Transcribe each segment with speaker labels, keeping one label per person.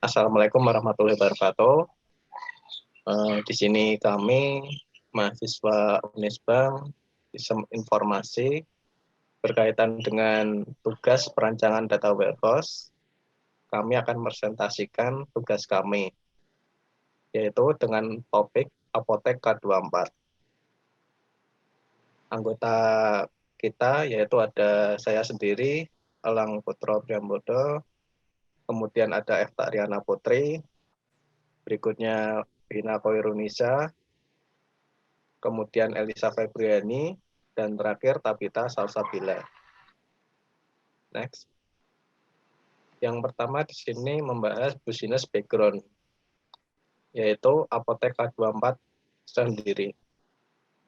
Speaker 1: Assalamualaikum warahmatullahi wabarakatuh. Di sini kami mahasiswa Unisbank informasi berkaitan dengan tugas perancangan data warehouse. Kami akan presentasikan tugas kami, yaitu dengan topik Apotek K24. Anggota kita yaitu ada saya sendiri, Elang Putro Priambodo, kemudian ada Efta Riana Putri, berikutnya Rina Koirunisa, kemudian Elisa Febriani, dan terakhir Tabita Salsabila. Next. Yang pertama di sini membahas business background, yaitu Apotek K24 sendiri.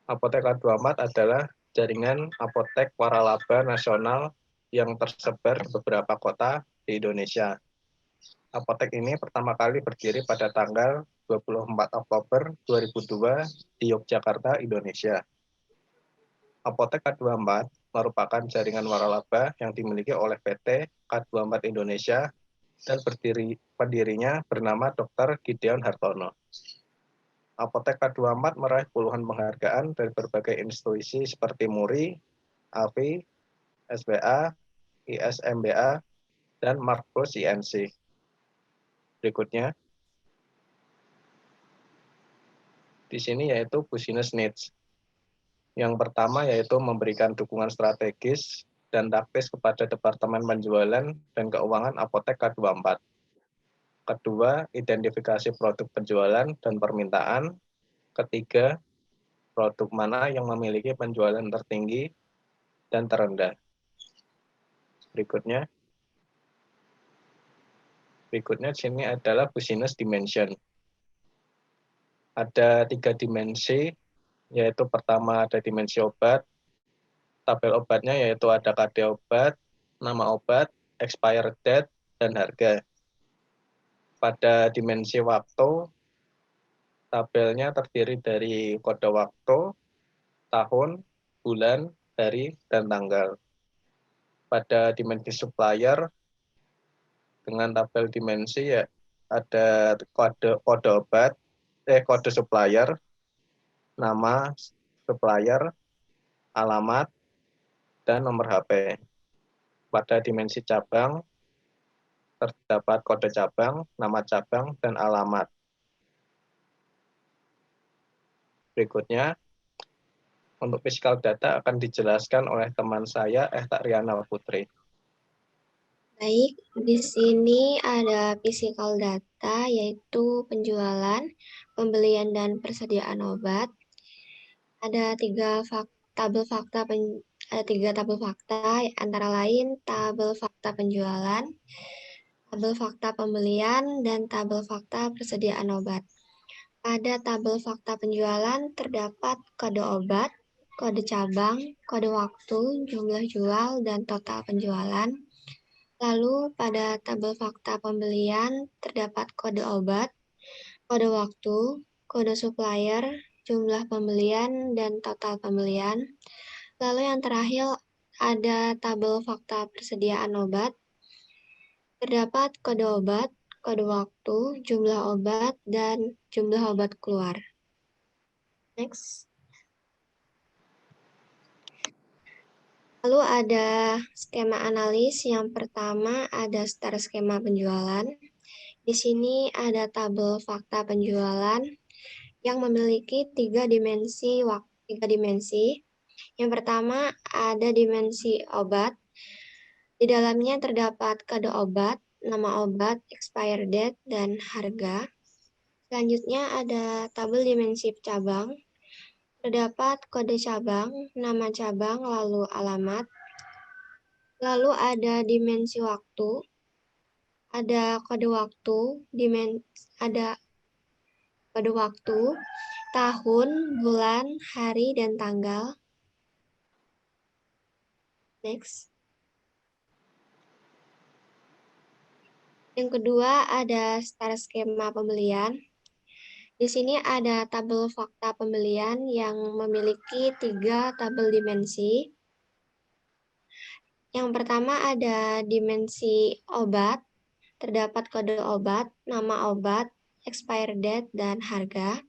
Speaker 1: Apotek K24 adalah jaringan apotek waralaba nasional yang tersebar di beberapa kota di Indonesia. Apotek ini pertama kali berdiri pada tanggal 24 Oktober 2002 di Yogyakarta, Indonesia. Apotek K24 merupakan jaringan waralaba yang dimiliki oleh PT K24 Indonesia dan pendirinya bernama Dr. Gideon Hartono. Apotek K24 meraih puluhan penghargaan dari berbagai institusi seperti MURI, AFI, SBA, ISMBA, dan Markos INC. Berikutnya, di sini yaitu business needs. Yang pertama yaitu memberikan dukungan strategis dan taktis kepada Departemen Penjualan dan Keuangan Apotek K24. Kedua, identifikasi produk penjualan dan permintaan. Ketiga, produk mana yang memiliki penjualan tertinggi dan terendah. Berikutnya di sini adalah business dimension. Ada 3 dimensi, yaitu pertama ada dimensi obat. Tabel obatnya yaitu ada KD obat, nama obat, expired date, dan harga. Pada dimensi waktu, tabelnya terdiri dari kode waktu, tahun, bulan, hari, dan tanggal. Pada dimensi supplier, dengan tabel dimensi ya ada kode obat, kode supplier, nama supplier, alamat, dan nomor HP. Pada dimensi cabang, terdapat kode cabang, nama cabang, dan alamat. Berikutnya, untuk fiskal data akan dijelaskan oleh teman saya, Efta Riana Putri.
Speaker 2: Baik, di sini ada physical data, yaitu penjualan, pembelian, dan persediaan obat. Ada tiga tabel fakta, antara lain tabel fakta penjualan, tabel fakta pembelian, dan tabel fakta persediaan obat. Pada tabel fakta penjualan terdapat kode obat, kode cabang, kode waktu, jumlah jual, dan total penjualan. Lalu pada tabel fakta pembelian terdapat kode obat, kode waktu, kode supplier, jumlah pembelian, dan total pembelian. Lalu yang terakhir ada tabel fakta persediaan obat. Terdapat kode obat, kode waktu, jumlah obat, dan jumlah obat keluar. Next. Lalu ada skema analis. Yang pertama ada start skema penjualan. Di sini ada tabel fakta penjualan yang memiliki tiga dimensi. Yang pertama ada dimensi obat. Di dalamnya terdapat kode obat, nama obat, expired date, dan harga. Selanjutnya ada tabel dimensi cabang. Terdapat kode cabang, nama cabang, lalu alamat. Lalu ada dimensi waktu. Ada kode waktu, tahun, bulan, hari, dan tanggal. Next. Yang kedua ada start skema pembelian. Di sini ada tabel fakta pembelian yang memiliki tiga tabel dimensi. Yang pertama ada dimensi obat. terdapat kode obat, nama obat, expired date, dan harga.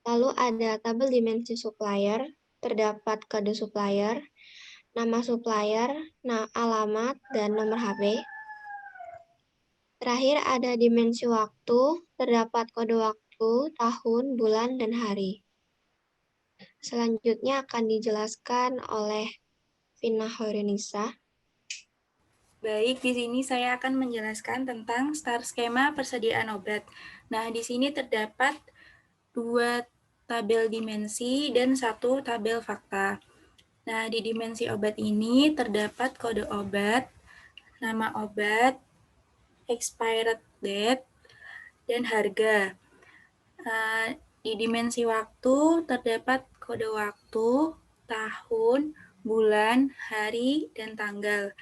Speaker 2: Lalu ada tabel dimensi supplier, terdapat kode supplier, nama supplier, alamat, dan nomor HP. Terakhir ada dimensi waktu, terdapat kode waktu, tahun, bulan, dan hari. Selanjutnya akan dijelaskan oleh Vina Hoirunisa.
Speaker 3: Baik, di sini saya akan menjelaskan tentang star skema persediaan obat. Nah, di sini terdapat 2 tabel dimensi dan 1 tabel fakta. Nah, di dimensi obat ini terdapat kode obat, nama obat, expired date, dan harga. Di dimensi waktu terdapat kode waktu, tahun, bulan, hari, dan tanggal.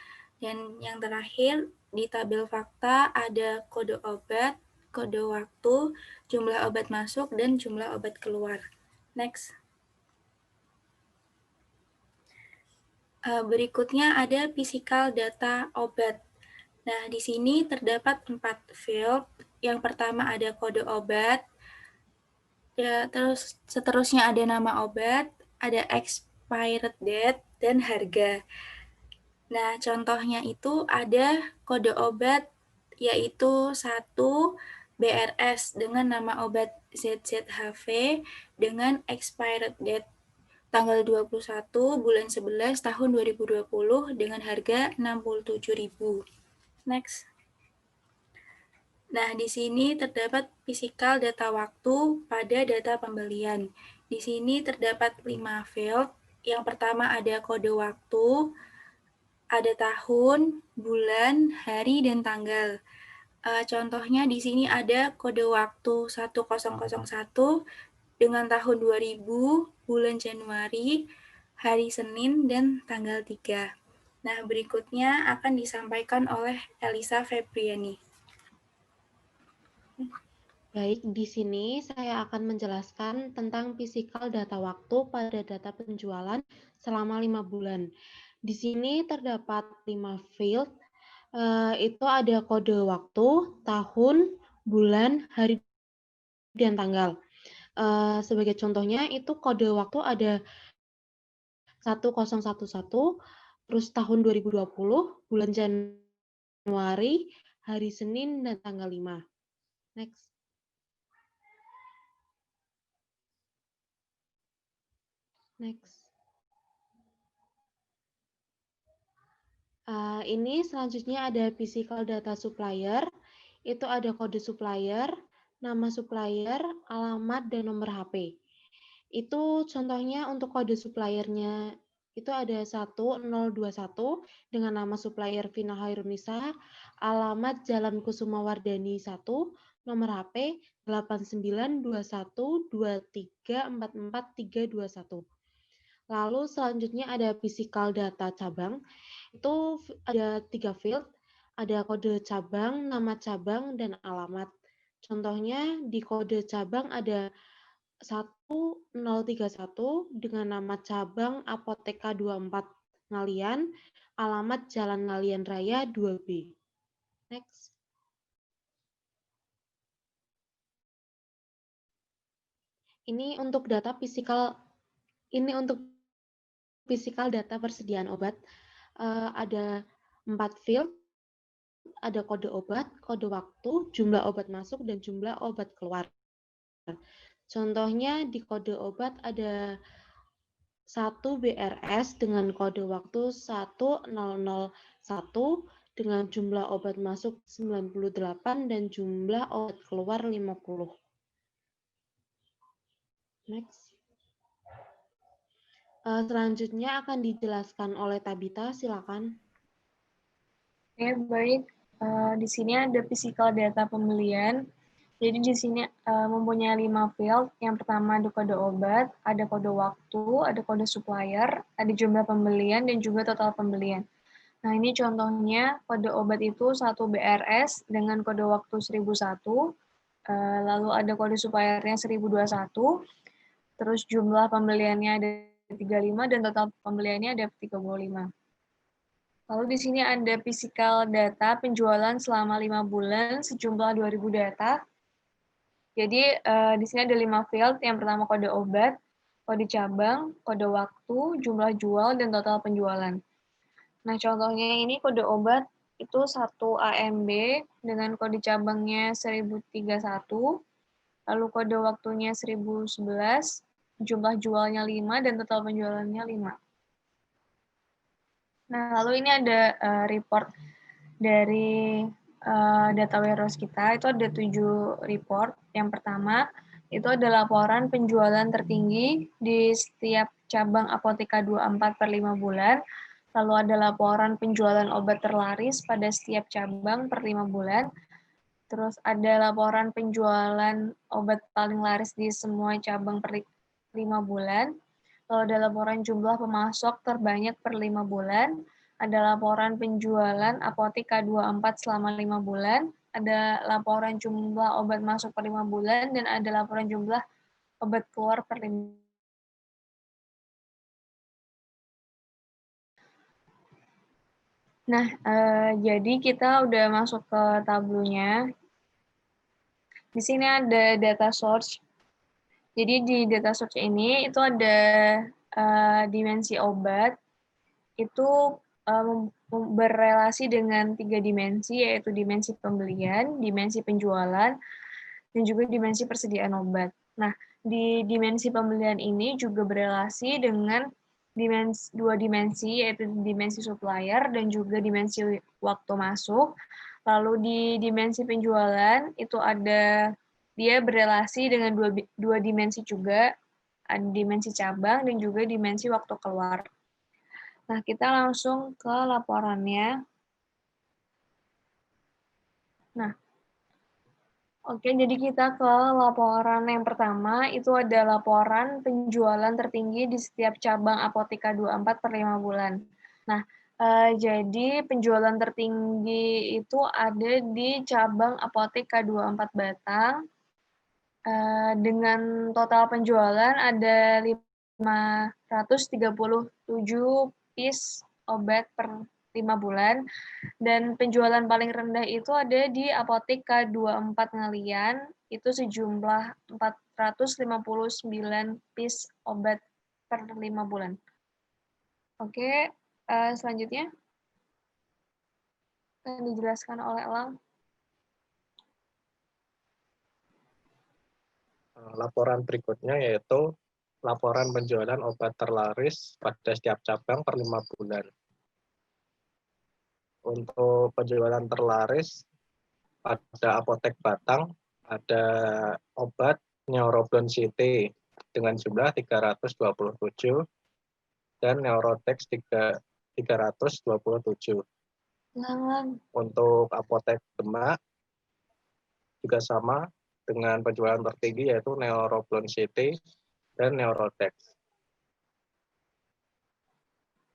Speaker 3: Dan yang terakhir di tabel fakta ada kode obat, kode waktu, jumlah obat masuk, dan jumlah obat keluar. Next. Berikutnya ada physical data obat. Nah, di sini terdapat 4 field. Yang pertama ada kode obat, ya, terus seterusnya ada nama obat, ada expired date, dan harga. Nah, contohnya itu ada kode obat yaitu 1 BRS dengan nama obat ZZHV dengan expired date tanggal 21 bulan 11 tahun 2020 dengan harga 67.000. Next. Nah, di sini terdapat physical data waktu pada data pembelian. Di sini terdapat 5 field. Yang pertama ada kode waktu, ada tahun, bulan, hari, dan tanggal. Contohnya di sini ada kode waktu 1001 dengan tahun 2000, bulan Januari, hari Senin, dan tanggal 3. Nah, berikutnya akan disampaikan oleh Elisa Febriani.
Speaker 4: Baik, di sini saya akan menjelaskan tentang physical data waktu pada data penjualan selama 5 bulan. Di sini terdapat 5 field, itu ada kode waktu, tahun, bulan, hari, dan tanggal. Sebagai contohnya itu kode waktu ada 1011, terus tahun 2020, bulan Januari, hari Senin, dan tanggal 5. Next. Ini selanjutnya ada physical data supplier. Itu ada kode supplier, nama supplier, alamat, dan nomor HP. Itu contohnya untuk kode suppliernya itu ada 1021 dengan nama supplier Vina Hoirunisa, alamat Jalan Kusuma Wardani 1, nomor HP 8921234431. Lalu selanjutnya ada physical data cabang. Itu ada 3 field, ada kode cabang, nama cabang, dan alamat. Contohnya di kode cabang ada 1031 dengan nama cabang Apoteka 24 Ngalian, alamat Jalan Ngalian Raya 2B. Next. Ini untuk physical data persediaan obat. Ada 4 field, ada kode obat, kode waktu, jumlah obat masuk, dan jumlah obat keluar. Contohnya di kode obat ada 1 BRS dengan kode waktu 1001 dengan jumlah obat masuk 98 dan jumlah obat keluar 50. Next. Selanjutnya akan dijelaskan oleh Tabita, silakan.
Speaker 5: Oke, baik. Di sini ada physical data pembelian. Jadi di sini mempunyai 5 field. Yang pertama ada kode obat, ada kode waktu, ada kode supplier, ada jumlah pembelian, dan juga total pembelian. Nah, ini contohnya kode obat itu 1 BRS dengan kode waktu 1001, lalu ada kode suppliernya 1021, terus jumlah pembeliannya ada 35, dan total pembeliannya ada 35. Lalu di sini ada physical data penjualan selama 5 bulan sejumlah 2.000 data. Jadi di sini ada 5 field. Yang pertama kode obat, kode cabang, kode waktu, jumlah jual, dan total penjualan. Nah, contohnya ini kode obat itu 1 AMB dengan kode cabangnya 1031, lalu kode waktunya 1011, jumlah jualnya 5, dan total penjualannya 5. Nah, lalu ini ada report dari data warehouse kita, itu ada 7 report. Yang pertama, itu ada laporan penjualan tertinggi di setiap cabang Apotheka 24 per 5 bulan, lalu ada laporan penjualan obat terlaris pada setiap cabang per 5 bulan, terus ada laporan penjualan obat paling laris di semua cabang per 5 bulan, lalu ada laporan jumlah pemasok terbanyak per 5 bulan, ada laporan penjualan Apotheka 24 selama 5 bulan, ada laporan jumlah obat masuk per 5 bulan, dan ada laporan jumlah obat keluar per 5 bulan. Nah, jadi kita udah masuk ke tablonya. Di sini ada data source. Jadi di data source ini itu ada dimensi obat. Itu berrelasi dengan 3 dimensi, yaitu dimensi pembelian, dimensi penjualan, dan juga dimensi persediaan obat. Nah, di dimensi pembelian ini juga berrelasi dengan dua dimensi, yaitu dimensi supplier dan juga dimensi waktu masuk. Lalu di dimensi penjualan itu dia berrelasi dengan dua dimensi juga, ada dimensi cabang dan juga dimensi waktu keluar. Nah, kita langsung ke laporannya. Nah, oke, jadi kita ke laporan yang pertama, itu ada laporan penjualan tertinggi di setiap cabang Apotheka 24 per 5 bulan. Nah, jadi penjualan tertinggi itu ada di cabang Apotheka 24 Batang, dengan total penjualan ada 537 piece obat per 5 bulan, dan penjualan paling rendah itu ada di Apotheka 24 Ngalian, itu sejumlah 459 piece obat per 5 bulan. Oke, selanjutnya akan dijelaskan oleh Elang.
Speaker 1: Laporan berikutnya yaitu laporan penjualan obat terlaris pada setiap cabang per 5 bulan. Untuk penjualan terlaris pada Apotek Batang ada obat Neuroblon City dengan jumlah 327 dan Neurotex 327. Untuk Apotek Demak juga sama dengan penjualan tertinggi yaitu Neuroblon City dan Neurotex.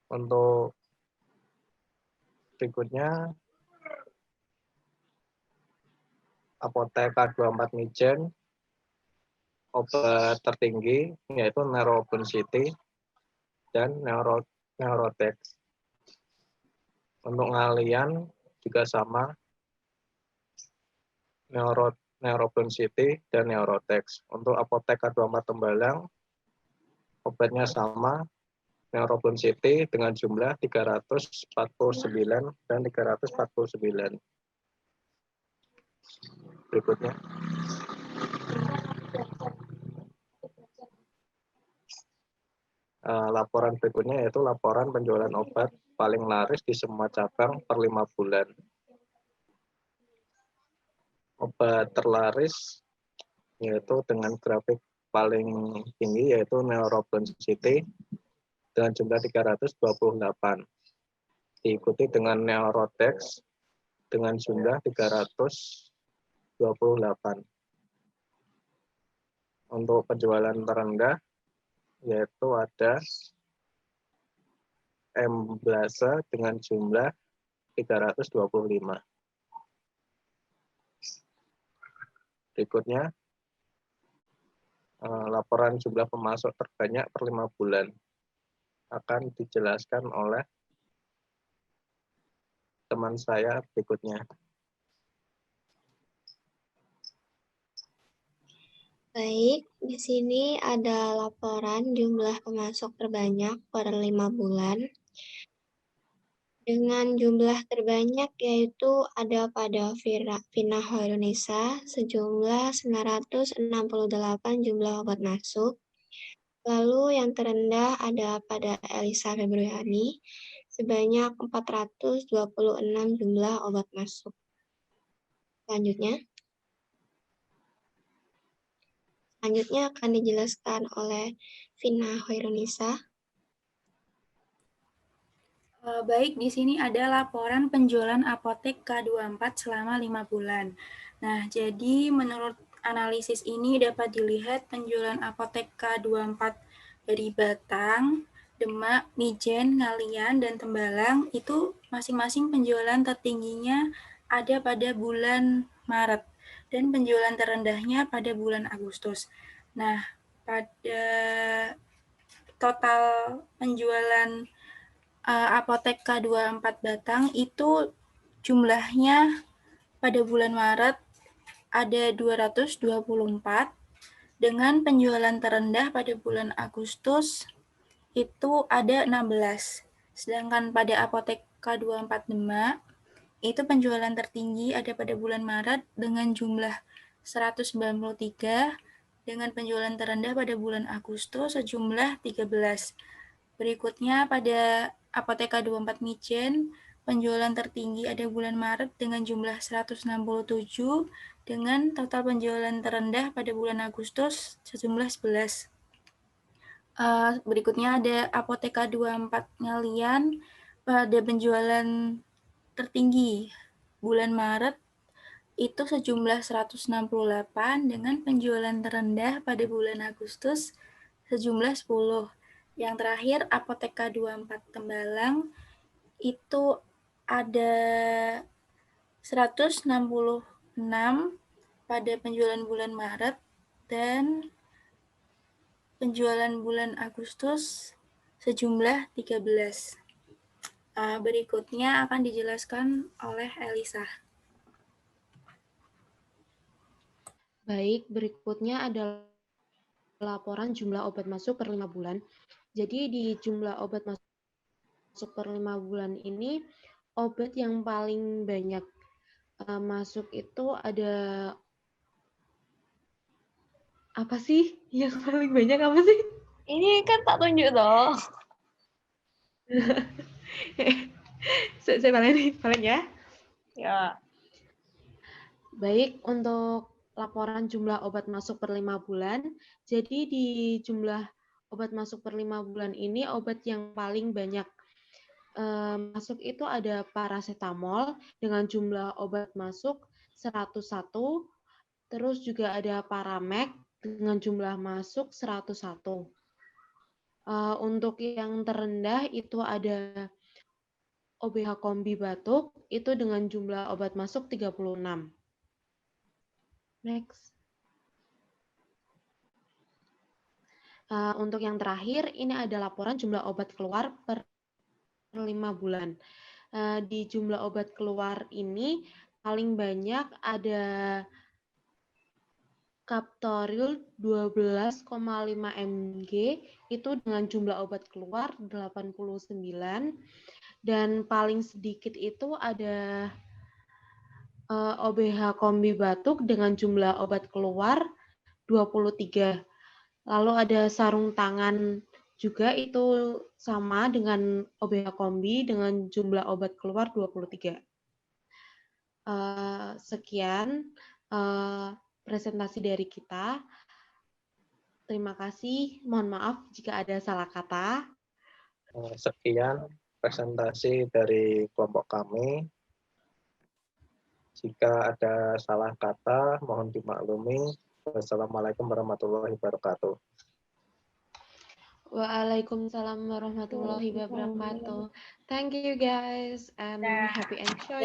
Speaker 1: Untuk berikutnya Apotheka 24 Mijen, obat tertinggi yaitu Neuroblon City dan Neurotex. Untuk Ngalian juga sama, Neuroblon City dan Neurotex. Untuk Apotheka 24 Tembalang, obatnya sama, Neuroblon City dengan jumlah 349 dan 349. Berikutnya. Laporan berikutnya yaitu laporan penjualan obat paling laris di semua cabang per 5 bulan. Obat terlaris yaitu dengan grafik paling tinggi yaitu Neuroblon City dengan jumlah 328. Diikuti dengan Neurotex dengan jumlah 328. Untuk penjualan terendah yaitu ada Emblasa dengan jumlah 325. Berikutnya, laporan jumlah pemasok terbanyak per 5 bulan akan dijelaskan oleh teman saya berikutnya.
Speaker 2: Baik, di sini ada laporan jumlah pemasok terbanyak per 5 bulan. Dengan jumlah terbanyak yaitu ada pada Vina Hoirunisa sejumlah 968 jumlah obat masuk. Lalu yang terendah ada pada Elisa Febriani sebanyak 426 jumlah obat masuk. Selanjutnya akan dijelaskan oleh Vina Hoirunisa.
Speaker 3: Baik, di sini ada laporan penjualan apotek K24 selama 5 bulan. Nah, jadi menurut analisis ini dapat dilihat penjualan apotek K24 dari Batang, Demak, Mijen, Ngalian, dan Tembalang itu masing-masing penjualan tertingginya ada pada bulan Maret dan penjualan terendahnya pada bulan Agustus. Nah, pada total penjualan apotek K24 Batang itu jumlahnya pada bulan Maret ada 224 dengan penjualan terendah pada bulan Agustus itu ada 16. Sedangkan pada apotek K24 Demak itu penjualan tertinggi ada pada bulan Maret dengan jumlah 193 dengan penjualan terendah pada bulan Agustus sejumlah 13. Berikutnya pada apotek K24 Mijen, penjualan tertinggi ada bulan Maret dengan jumlah 167 dengan total penjualan terendah pada bulan Agustus sejumlah 11. Berikutnya ada apotek K24 Ngalian pada penjualan tertinggi bulan Maret itu sejumlah 168 dengan penjualan terendah pada bulan Agustus sejumlah 10. Yang terakhir apotek K24 Tembalang itu ada 166 pada penjualan bulan Maret dan penjualan bulan Agustus sejumlah 13. Berikutnya akan dijelaskan oleh Elisa.
Speaker 4: Baik, berikutnya adalah laporan jumlah obat masuk per 5 bulan. Jadi di jumlah obat masuk per 5 bulan ini, obat yang paling banyak masuk itu ada apa sih? Yang paling banyak apa sih?
Speaker 5: Ini kan tak tunjuk toh.
Speaker 4: Saya balik ya.
Speaker 5: Ya.
Speaker 4: Baik, untuk laporan jumlah obat masuk per 5 bulan. Jadi di jumlah obat masuk per 5 bulan ini, obat yang paling banyak masuk itu ada paracetamol dengan jumlah obat masuk 101, terus juga ada Paramek dengan jumlah masuk 101. Untuk yang terendah itu ada OBH Kombi Batuk, itu dengan jumlah obat masuk 36. Next. Untuk yang terakhir, ini ada laporan jumlah obat keluar per 5 bulan. Di jumlah obat keluar ini, paling banyak ada Captoril 12,5 mg, itu dengan jumlah obat keluar 89, dan paling sedikit itu ada OBH Kombi Batuk dengan jumlah obat keluar 23. Lalu ada sarung tangan juga itu sama dengan OBH Kombi dengan jumlah obat keluar 23. Sekian presentasi dari kita. Terima kasih. Mohon maaf jika ada salah kata.
Speaker 1: Sekian presentasi dari kelompok kami. Jika ada salah kata, mohon dimaklumi. Wassalamualaikum warahmatullahi wabarakatuh.
Speaker 4: Waalaikumsalam warahmatullahi wabarakatuh. Thank you guys and happy enjoy.